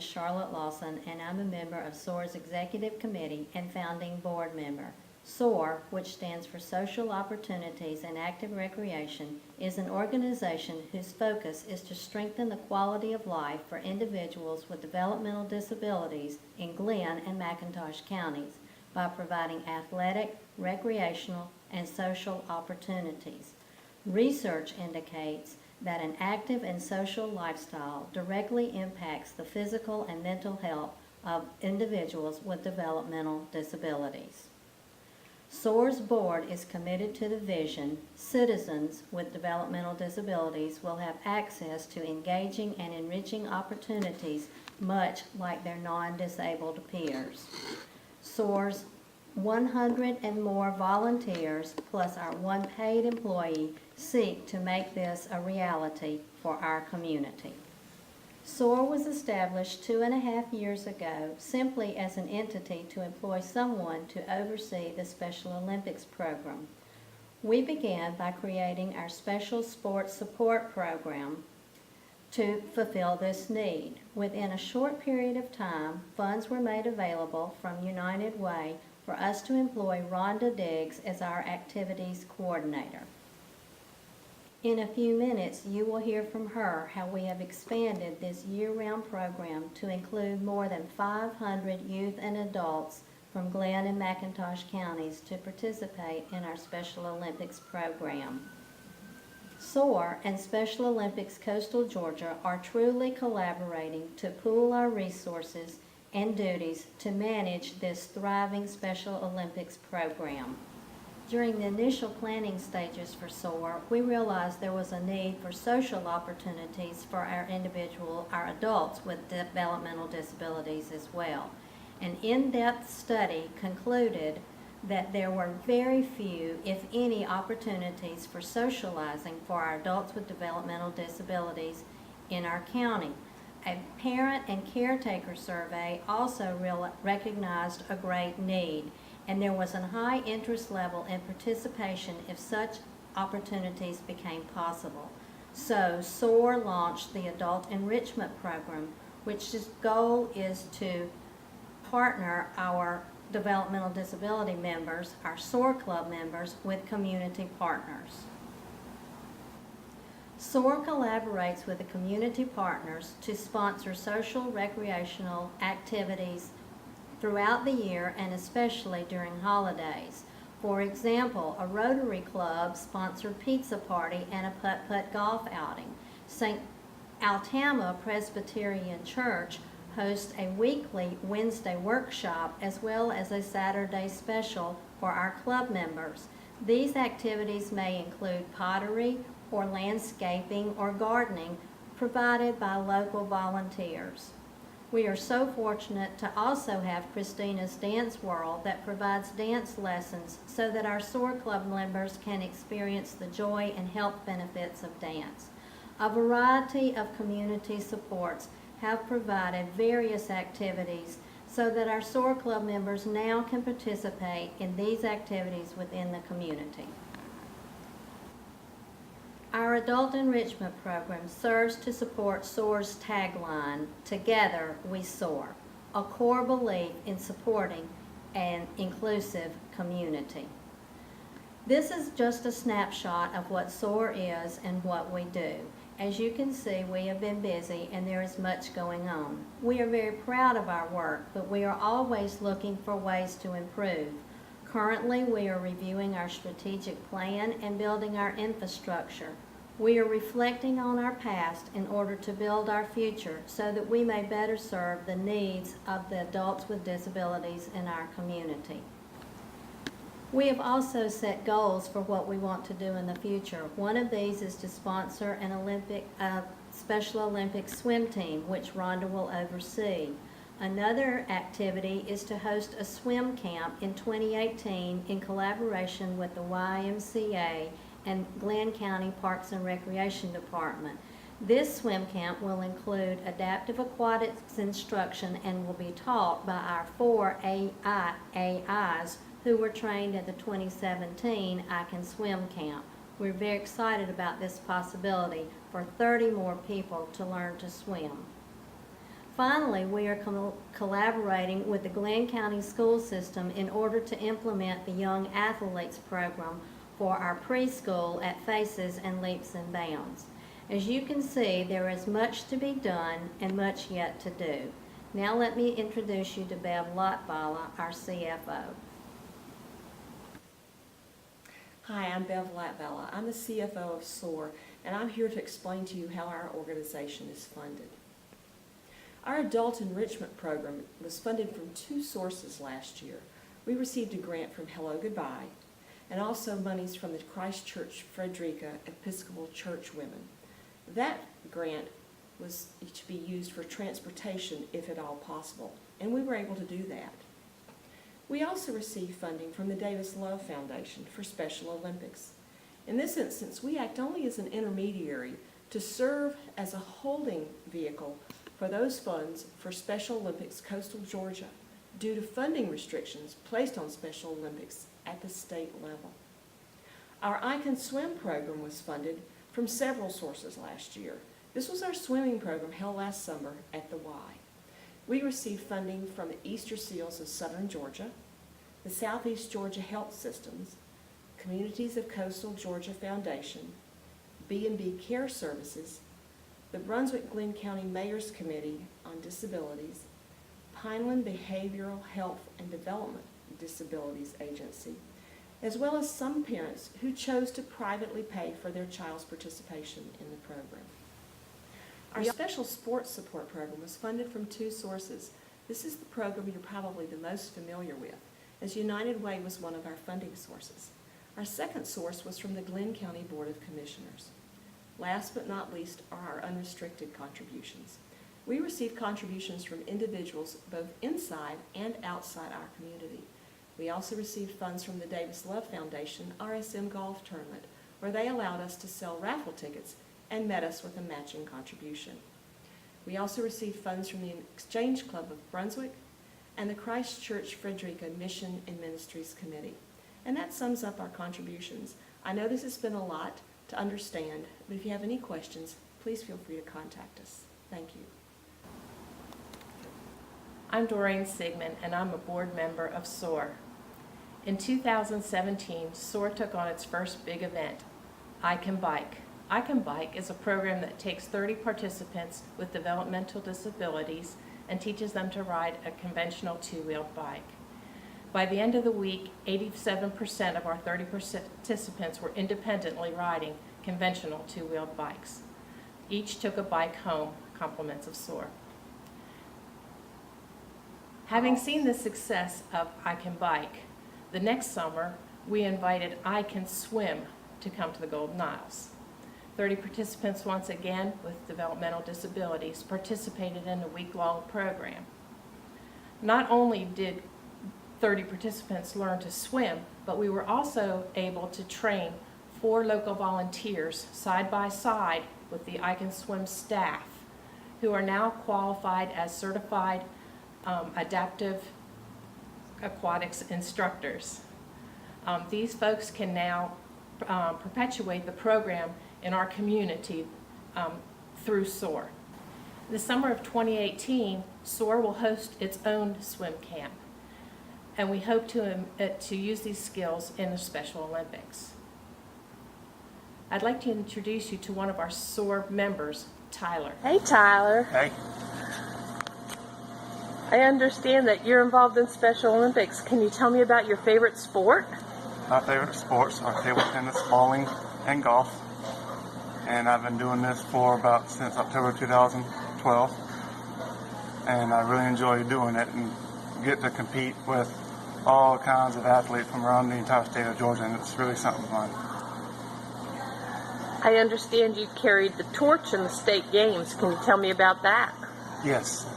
is Charlotte Lawson, and I'm a member of SOAR's Executive Committee and founding board member. SOAR, which stands for Social Opportunities and Active Recreation, is an organization whose focus is to strengthen the quality of life for individuals with developmental disabilities in Glenn and McIntosh counties by providing athletic, recreational, and social opportunities. Research indicates that an active and social lifestyle directly impacts the physical and mental health of individuals with developmental disabilities. SOAR's board is committed to the vision citizens with developmental disabilities will have access to engaging and enriching opportunities much like their non-disabled peers. SOAR's 100 and more volunteers plus our one paid employee seek to make this a reality for our community. SOAR was established 2.5 years ago simply as an entity to employ someone to oversee the Special Olympics program. We began by creating our Special Sports Support Program to fulfill this need. Within a short period of time, funds were made available from United Way for us to employ Rhonda Diggs as our activities coordinator. In a few minutes, you will hear from her how we have expanded this year-round program to include more than 500 youth and adults from Glenn and McIntosh counties to participate in our Special Olympics program. SOAR and Special Olympics Coastal Georgia are truly collaborating to pool our resources and duties to manage this thriving Special Olympics program. During the initial planning stages for SOAR, we realized there was a need for social opportunities for our adults with developmental disabilities as well. An in-depth study concluded that there were very few, if any, opportunities for socializing for our adults with developmental disabilities in our county. A parent and caretaker survey also recognized a great need, and there was a high interest level in participation if such opportunities became possible. So SOAR launched the Adult Enrichment Program, which its goal is to partner our developmental disability members, our SOAR Club members, with community partners. SOAR collaborates with the community partners to sponsor social recreational activities throughout the year and especially during holidays. For example, a Rotary Club sponsored pizza party and a putt-putt golf outing. St. Altama Presbyterian Church hosts a weekly Wednesday workshop as well as a Saturday special for our club members. These activities may include pottery or landscaping or gardening provided by local volunteers. We are so fortunate to also have Christina's Dance World that provides dance lessons so that our SOAR Club members can experience the joy and health benefits of dance. A variety of community supports have provided various activities so that our SOAR Club members now can participate in these activities within the community. Our Adult Enrichment Program serves to support SOAR's tagline, Together We SOAR, a core belief in supporting an inclusive community. This is just a snapshot of what SOAR is and what we do. As you can see, we have been busy and there is much going on. We are very proud of our work, but we are always looking for ways to improve. Currently, we are reviewing our strategic plan and building our infrastructure. We are reflecting on our past in order to build our future so that we may better serve the needs of the adults with disabilities in our community. We have also set goals for what we want to do in the future. One of these is to sponsor an Special Olympics swim team, which Rhonda will oversee. Another activity is to host a swim camp in 2018 in collaboration with the YMCA and Glenn County Parks and Recreation Department. This swim camp will include adaptive aquatics instruction and will be taught by our 4 AIs who were trained at the 2017 I Can Swim camp. We're very excited about this possibility for 30 more people to learn to swim. Finally, we are collaborating with the Glenn County School System in order to implement the Young Athletes Program for our preschool at Faces and Leaps and Bounds. As you can see, there is much to be done and much yet to do. Now let me introduce you to Bev Lottballa, our CFO. Hi, I'm Bev Lottballa. I'm the CFO of SOAR, and I'm here to explain to you how our organization is funded. Our adult enrichment program was funded from two sources last year. We received a grant from Hello Goodbye and also monies from the Christchurch Frederica Episcopal Church Women. That grant was to be used for transportation if at all possible, and we were able to do that. We also received funding from the Davis Love Foundation for Special Olympics. In this instance, we act only as an intermediary to serve as a holding vehicle for those funds for Special Olympics Coastal Georgia due to funding restrictions placed on Special Olympics at the state level. Our I Can Swim program was funded from several sources last year. This was our swimming program held last summer at the Y. We received funding from the Easter Seals of Southern Georgia, the Southeast Georgia Health Systems, Communities of Coastal Georgia Foundation, B&B Care Services, the Brunswick-Glenn County Mayor's Committee on Disabilities, Pineland Behavioral Health and Development Disabilities Agency, as well as some parents who chose to privately pay for their child's participation in the program. Our Special Sports Support Program was funded from two sources. This is the program you're probably the most familiar with, as United Way was one of our funding sources. Our second source was from the Glenn County Board of Commissioners. Last but not least are our unrestricted contributions. We receive contributions from individuals both inside and outside our community. We also received funds from the Davis Love Foundation RSM Golf Tournament, where they allowed us to sell raffle tickets and met us with a matching contribution. We also received funds from the Exchange Club of Brunswick and the Christchurch Frederica Mission and Ministries Committee. And that sums up our contributions. I know this has been a lot to understand, but if you have any questions, please feel free to contact us. Thank you. I'm Doreen Sigmund, and I'm a board member of SOAR. In 2017, SOAR took on its first big event, I Can Bike. I Can Bike is a program that takes 30 participants with developmental disabilities and teaches them to ride a conventional two-wheeled bike. By the end of the week, 87% of our 30 participants were independently riding conventional two-wheeled bikes. Each took a bike home, compliments of SOAR. Having seen the success of I Can Bike, the next summer we invited I Can Swim to come to the Golden Isles. 30 participants once again with developmental disabilities participated in a week-long program. Not only did 30 participants learn to swim, but we were also able to train 4 local volunteers side by side with the I Can Swim staff, who are now qualified as certified adaptive aquatics instructors. These folks can now perpetuate the program in our community through SOAR. The summer of 2018, SOAR will host its own swim camp, and we hope to use these skills in the Special Olympics. I'd like to introduce you to one of our SOAR members, Tyler. Hey, Tyler. Hey. I understand that you're involved in Special Olympics. Can you tell me about your favorite sport? My favorite sports are table tennis, bowling, and golf. And I've been doing this for since October 2012. And I really enjoy doing it and get to compete with all kinds of athletes from around the entire state of Georgia, and it's really something fun. I understand you carried the torch in the state games. Can you tell me about that? Yes,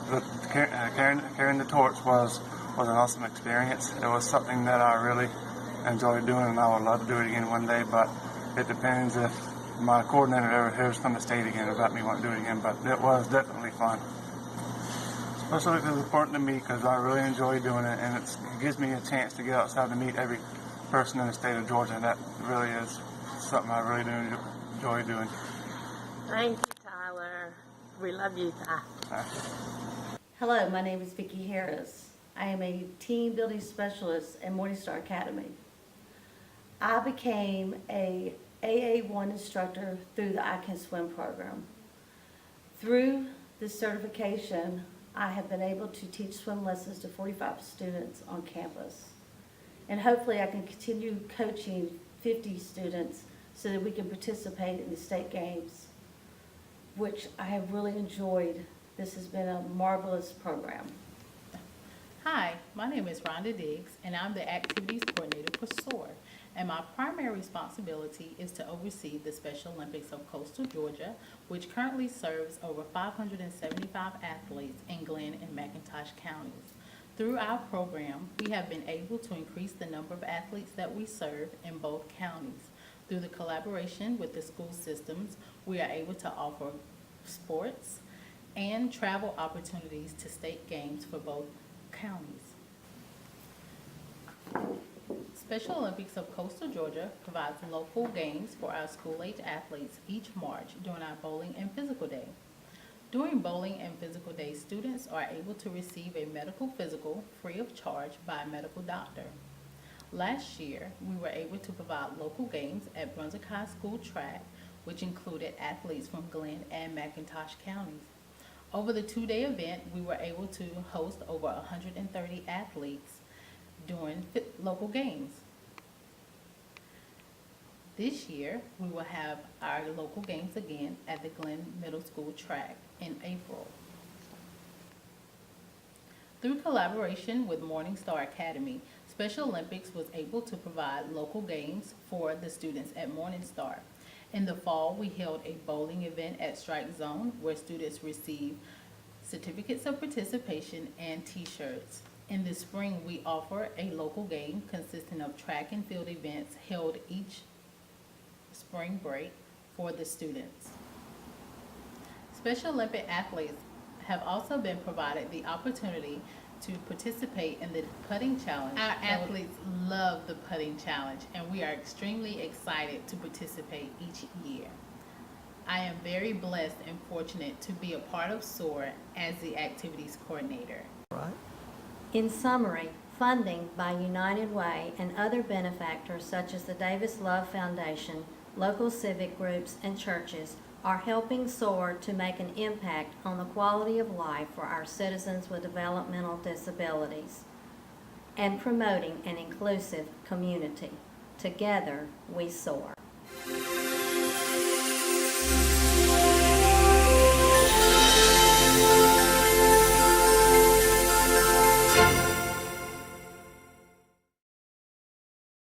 carrying the torch was an awesome experience. It was something that I really enjoyed doing, and I would love to do it again one day, but it depends if my coordinator ever hears from the state again about me wanting to do it again, but it was definitely fun. Especially because it's important to me because I really enjoy doing it, and it gives me a chance to get outside to meet every person in the state of Georgia, and that really is something I really do enjoy doing. Thank you, Tyler. We love you, Ty. Hello, my name is Vicki Harris. I am a team building specialist at Morningstar Academy. I became a AA1 instructor through the I Can Swim program. Through this certification, I have been able to teach swim lessons to 45 students on campus. And hopefully I can continue coaching 50 students so that we can participate in the state games, which I have really enjoyed. This has been a marvelous program. Hi, my name is Rhonda Diggs, and I'm the Activities Coordinator for SOAR. And my primary responsibility is to oversee the Special Olympics of Coastal Georgia, which currently serves over 575 athletes in Glenn and McIntosh counties. Through our program, we have been able to increase the number of athletes that we serve in both counties. Through the collaboration with the school systems, we are able to offer sports and travel opportunities to state games for both counties. Special Olympics of Coastal Georgia provides local games for our school-age athletes each March during our Bowling and Physical Day. During Bowling and Physical Day, students are able to receive a medical physical free of charge by a medical doctor. Last year, we were able to provide local games at Brunswick High School track, which included athletes from Glenn and McIntosh counties. Over the two-day event, we were able to host over 130 athletes during local games. This year, we will have our local games again at the Glenn Middle School track in April. Through collaboration with Morningstar Academy, Special Olympics was able to provide local games for the students at Morningstar. In the fall, we held a bowling event at Strike Zone where students received certificates of participation and t-shirts. In the spring, we offer a local game consisting of track and field events held each spring break for the students. Special Olympic athletes have also been provided the opportunity to participate in the putting challenge. Our athletes love the putting challenge, and we are extremely excited to participate each year. I am very blessed and fortunate to be a part of SOAR as the activities coordinator. In summary, funding by United Way and other benefactors such as the Davis Love Foundation, local civic groups, and churches are helping SOAR to make an impact on the quality of life for our citizens with developmental disabilities and promoting an inclusive community. Together, we SOAR.